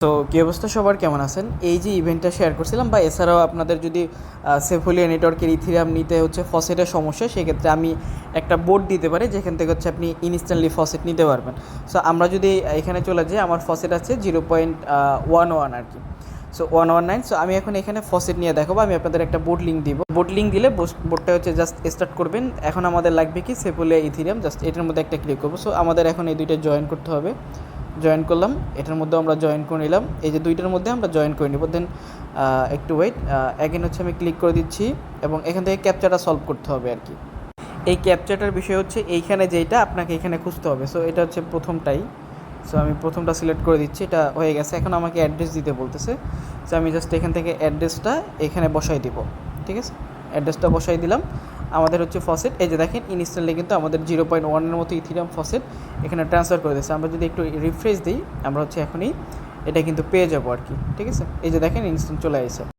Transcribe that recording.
তো কী অবস্থা সবার, কেমন আছেন? এই যে ইভেন্টটা শেয়ার করছিলাম বা এছাড়াও আপনাদের যদি সেফুলিয়া নেটওয়ার্কের ইথিরিয়াম নিতে হচ্ছে ফসেটের সমস্যা, সেক্ষেত্রে আমি একটা বোর্ড দিতে পারি যেখান থেকে হচ্ছে আপনি ইনস্ট্যান্টলি ফসেট নিতে পারবেন। সো আমরা যদি এখানে চলে যাই, আমার ফসেট আছে 0.11 আর কি, সো 119। সো আমি এখন এখানে ফসেট নিয়ে দেখাবো। আমি আপনাদের একটা বোর্ড লিঙ্ক দিব, বোর্ড লিঙ্ক দিলে বোর্ডটা হচ্ছে জাস্ট স্টার্ট করবেন। এখন আমাদের লাগবে কি সেফুলিয়া ইথিরিয়াম, জাস্ট এটার মধ্যে একটা ক্লিক করবো। সো আমাদের এখন এই দুইটা জয়েন করতে হবে। জয়েন করলাম, এটার মধ্যে আমরা জয়েন করে নিলাম। এই যে দুইটার মধ্যে আমরা জয়েন করে নিব। দেন একটু ওয়েট, অ্যাগেন হচ্ছে আমি ক্লিক করে দিচ্ছি এবং এখান থেকে ক্যাপচাটা সলভ করতে হবে আর কি। এই ক্যাপচাটার বিষয় হচ্ছে এইখানে যেইটা আপনাকে এখানে খুঁজতে হবে। সো এটা হচ্ছে প্রথমটাই। সো আমি প্রথমটা সিলেক্ট করে দিচ্ছি, এটা হয়ে গেছে। এখন আমাকে অ্যাড্রেস দিতে বলতেছে। সো আমি জাস্ট এখান থেকে অ্যাড্রেসটা এখানে বসাই দিব, ঠিক আছে? অ্যাড্রেসটা বসাই দিলাম। আমাদের হচ্ছে ফসেট, এই যে দেখেন ইনস্ট্যান্টলি কিন্তু আমাদের 0.1-এর মতো ইথিরিয়াম ফসেট এখানে ট্রান্সফার করে দিচ্ছে। আমরা যদি একটু রিফ্রেশ দিই, আমরা হচ্ছে এখনই এটা কিন্তু পেয়ে যাবো আর কি, ঠিক আছে? এই যে দেখেন ইনস্ট্যান্ট চলে আসছে।